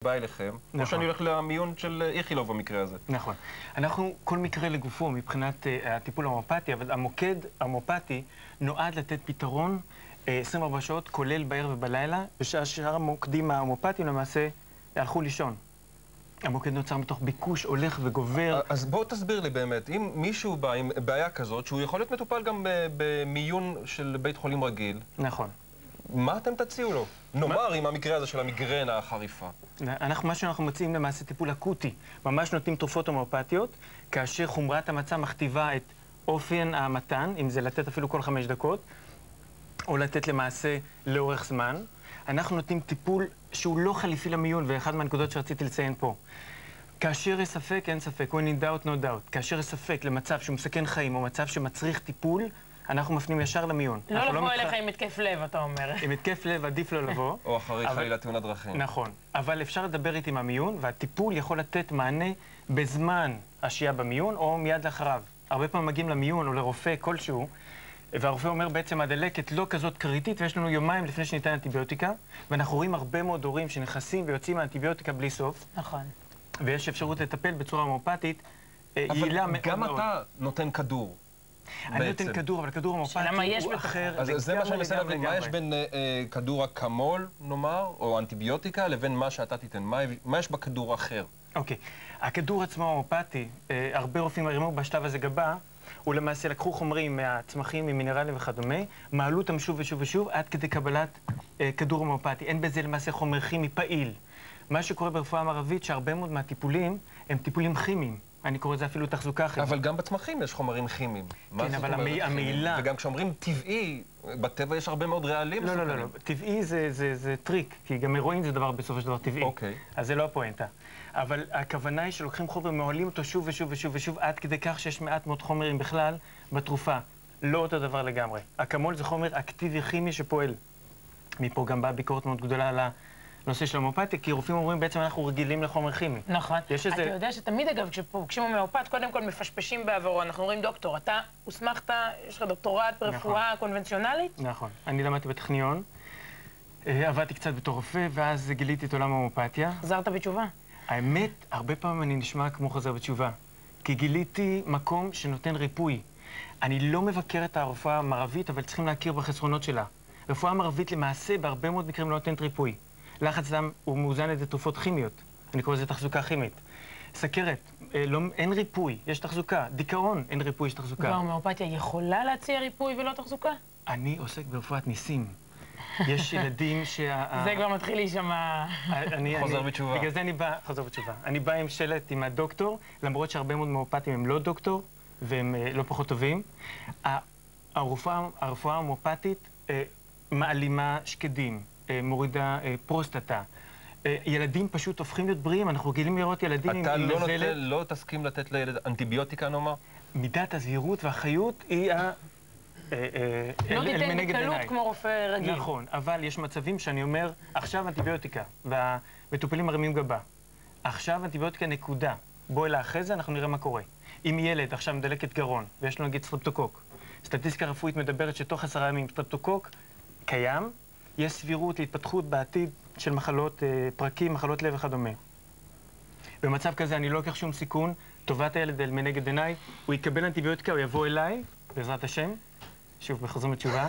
בא אליכם, או שאני הולך למיון של איכילוב במקרה הזה. נכון. אנחנו, כל מקרה לגופו מבחינת הטיפול ההומאופתי, אבל המוקד ההומאופתי נועד לתת פתרון 24 שעות, כולל בערב ובלילה, ושאר המוקדים ההומאופטיים למעשה הלכו לישון. המוקד נוצר מתוך ביקוש הולך וגובר. אז בואו תסביר לי באמת, אם מישהו בא עם בעיה כזאת, שהוא יכול להיות מטופל גם במיון של בית חולים רגיל, נכון. מה אתם תציעו לו? נאמר עם המקרה הזה של המיגרנה החריפה. מה שאנחנו מציעים למעשה טיפול אקוטי. ממש נותנים תרופות הומאופתיות, כאשר חומרת המצב מכתיבה את אופן המתן, אם זה לתת אפילו כל 5 דקות, או לתת למעשה לאורך זמן. אנחנו נותנים טיפול שהוא לא חליפי למיון, ואחד מהנקודות שרציתי לציין פה. כאשר יש ספק, אין ספק, when in doubt, no doubt. כאשר יש ספק למצב שהוא מסכן חיים, או מצב שמצריך טיפול, אנחנו מפנים ישר למיון. לא לבוא אליך עם התקף לב, אתה אומר. עם התקף לב עדיף לא לבוא. או אחרי חלילה תאונת דרכים. נכון. אבל אפשר לדבר איתי עם המיון, והטיפול יכול לתת מענה בזמן השהייה במיון, או מיד לאחריו. הרבה פעמים מגיעים למיון או לרופא כלשהו, והרופא אומר בעצם הדלקת לא כזאת קריטית, ויש לנו יומיים לפני שניתן אנטיביוטיקה, ואנחנו רואים הרבה מאוד הורים שנכנסים ויוצאים מהאנטיביוטיקה בלי סוף. נכון. ויש אפשרות לטפל בצורה הומאופתית יעילה מאוד. אבל גם אתה נותן כדור. אני נותן כדור, אבל כדור הומאופתי הוא אחר. אז זה מה שאני מנסה להבין, מה יש בין כדור אקמול, נאמר, או אנטיביוטיקה, לבין מה שאתה תיתן? מה יש בכדור אחר? אוקיי. הכדור עצמו ההומאופתי, הרבה רופאים הרימו בשלב הזה גבה, ולמעשה לקחו חומרים מהצמחים, ממינרלים וכדומה, מעלו אותם שוב ושוב ושוב, עד כדי קבלת כדור הומאופתי. אין בזה למעשה חומר כימי פעיל. מה שקורה ברפואה המערבית, שהרבה מאוד מהטיפולים הם טיפולים כימיים. אני קורא לזה אפילו תחזוקה כימית. אבל גם בצמחים יש חומרים כימיים. כן, אבל המעילה... וגם כשאומרים טבעי, בטבע יש הרבה מאוד רעלים. לא, לא, לא. טבעי זה טריק, כי גם הרואין זה דבר בסופו של דבר טבעי. אוקיי. אז זה לא הפואנטה. אבל הכוונה היא שלוקחים חומר, מעולים אותו שוב ושוב ושוב ושוב, עד כדי כך שיש מעט מאוד חומרים בכלל בתרופה. לא אותו דבר לגמרי. אקמול זה חומר אקטיבי כימי שפועל. מפה גם באה ביקורת מאוד גדולה על הנושא של ההומאופתיה, כי רופאים אומרים בעצם אנחנו רגילים לחומר כימי. נכון. אתה יודע שתמיד אגב, כשפוגשים הומאופת, קודם כל מפשפשים בעברו. אנחנו אומרים דוקטור, אתה הוסמכת, יש לך דוקטורט ברפואה קונבנציונלית? נכון. אני למדתי בטכניון, עבדתי קצת בתור רופא, ואז גיליתי את עולם ההומאופתיה. חזרת בתשובה? האמת, הרבה פעמים אני נשמע כמו חוזר בתשובה, כי גיליתי מקום שנותן ריפוי. אני לא מבקר את הרפואה המערבית, אבל צריכים להכיר בחסרונות שלה. רפואה מערבית למעשה בהרבה מאוד מקרים לא נותנת ריפוי. לחץ דם הוא מאוזן על ידי תרופות כימיות. אני קורא לזה תחזוקה כימית. סכרת, אין ריפוי, יש תחזוקה. דיכאון, אין ריפוי, יש תחזוקה. וההומאופתיה יכולה להציע ריפוי ולא תחזוקה? אני עוסק ברפואת ניסים. יש ילדים זה כבר מתחיל להישמע... חוזר בתשובה. בגלל זה אני בא... חוזר בתשובה. אני בא עם שלט עם הדוקטור, למרות שהרבה מאוד הומאופתים הם לא דוקטור, והם לא פחות טובים. הרפואה ההומאופתית מעלימה שקדים, מורידה פרוסטטה. ילדים פשוט הופכים להיות בריאים, אנחנו רגילים לראות ילדים עם נזלת. אתה לא תסכים לתת לילד אנטיביוטיקה, נאמר? מידת הזהירות והחיות היא לא תיתן בקלות כמו רופא רגיל. נכון, אבל יש מצבים שאני אומר, עכשיו אנטיביוטיקה, והמטופלים מרימים גבה. עכשיו אנטיביוטיקה נקודה. בוא אלה אחרי זה, אנחנו נראה מה קורה. אם ילד עכשיו מדלקת גרון, ויש לו נגיד סטרפטוקוק, סטטיסטיקה רפואית מדברת שתוך 10 ימים סטרפטוקוק קיים, יש סבירות להתפתחות בעתיד של מחלות פרקים, מחלות לב וכדומה. במצב כזה אני לא לוקח שום סיכון, טובת הילד אל מנגד עיניי, הוא יקבל אנטיביוטיקה, הוא יבוא אליי, בעזרת השם, שוב, בחזור בתשובה,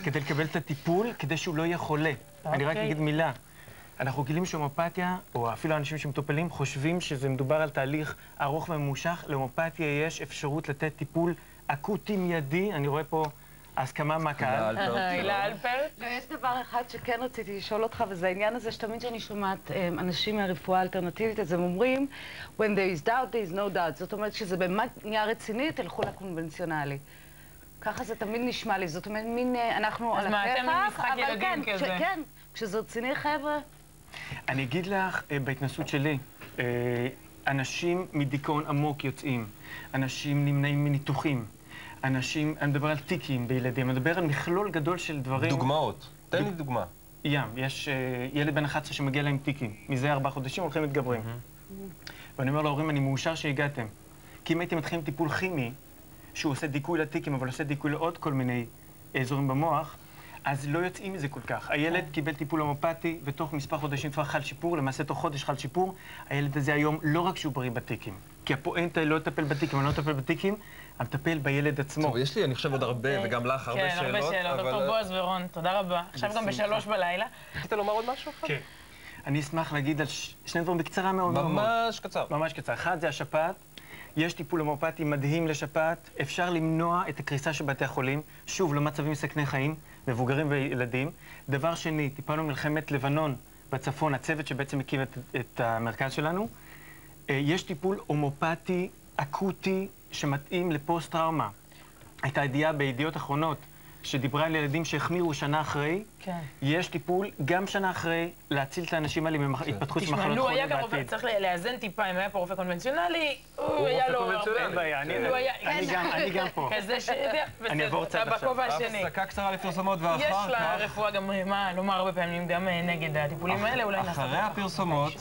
כדי לקבל את הטיפול, כדי שהוא לא יהיה חולה. אני רק אגיד מילה. אנחנו גילים שהומאופתיה, או אפילו אנשים שמטופלים, חושבים שזה מדובר על תהליך ארוך וממושך. להומאופתיה יש אפשרות לתת טיפול אקוטי מיידי. אני רואה פה הסכמה מהקהל. הילה אלפרט? לא, יש דבר אחד שכן רציתי לשאול אותך, וזה העניין הזה שתמיד שאני שומעת אנשים מהרפואה האלטרנטיבית, אז הם אומרים, when there is doubt, there is no doubt. זאת אומרת שזה באמת נהיה רציני, תלכו לקונבנציונלי. ככה זה תמיד נשמע לי, זאת אומרת, מין, אנחנו על הפרח, אבל כן, כשזה רציני, חבר'ה. אני אגיד לך, בהתנסות שלי, אנשים מדיכאון עמוק יוצאים, אנשים נמנעים מניתוחים, אנשים, אני מדבר על טיקים בילדים, אני מדבר על מכלול גדול של דברים. דוגמאות, תן לי דוגמה. יש ילד בן 11 שמגיע להם טיקים, מזה 4 חודשים הולכים מתגברים. ואני אומר להורים, אני מאושר שהגעתם, כי אם הייתי מתחיל טיפול כימי, שהוא עושה דיכוי לטיקים, אבל עושה דיכוי לעוד כל מיני אזורים במוח, אז לא יוצאים מזה כל כך. הילד קיבל טיפול הומאופתי, ותוך מספר חודשים כבר חל שיפור, למעשה תוך חודש חל שיפור. הילד הזה היום לא רק שהוא בריא בתיקים, כי הפואנטה לא לטפל בתיקים, אני לא לטפל בתיקים, אני מטפל בילד עצמו. טוב, יש לי, אני חושב, עוד הרבה, וגם לך הרבה שאלות. כן, הרבה שאלות. דוקטור בועז ורון, תודה רבה. עכשיו גם ב3 בלילה. רצית לומר עוד משהו? כן. אני אשמח להגיד על שני דברים בקצרה מאוד מאוד. ממש קצר. ממש קצר. אחד זה השפעת. יש טיפול הומאופתי מדהים לשפעת. אפשר למנוע את הקריסה של בתי החולים. שוב, לא מצבים מסכני חיים, מבוגרים וילדים. דבר שני, טיפלנו מלחמת לבנון בצפון, הצוות שבעצם הקים את המרכז שלנו. יש טיפול הומאופתי אקוטי שמתאים לפוסט-טראומה. הייתה ידיעה בידיעות אחרונות שדיברה על ילדים שהחמירו שנה אחרי. כן. יש טיפול גם שנה אחרי להציל את האנשים האלה מהתפתחות של מחלות כרוניות בעתיד. תשמע, צריך לאזן טיפה, אם היה פה רופא קונבנציונלי, הוא היה לו הרבה. אין בעיה, אני גם פה. כזה אני אעבור צד עכשיו. בכובע השני. הפסקה קצרה לפרסומות ואחר כך... יש לרפואה גם מה לומר הרבה פעמים גם נגד הטיפולים האלה, אולי נעשה... אחרי הפרסומות...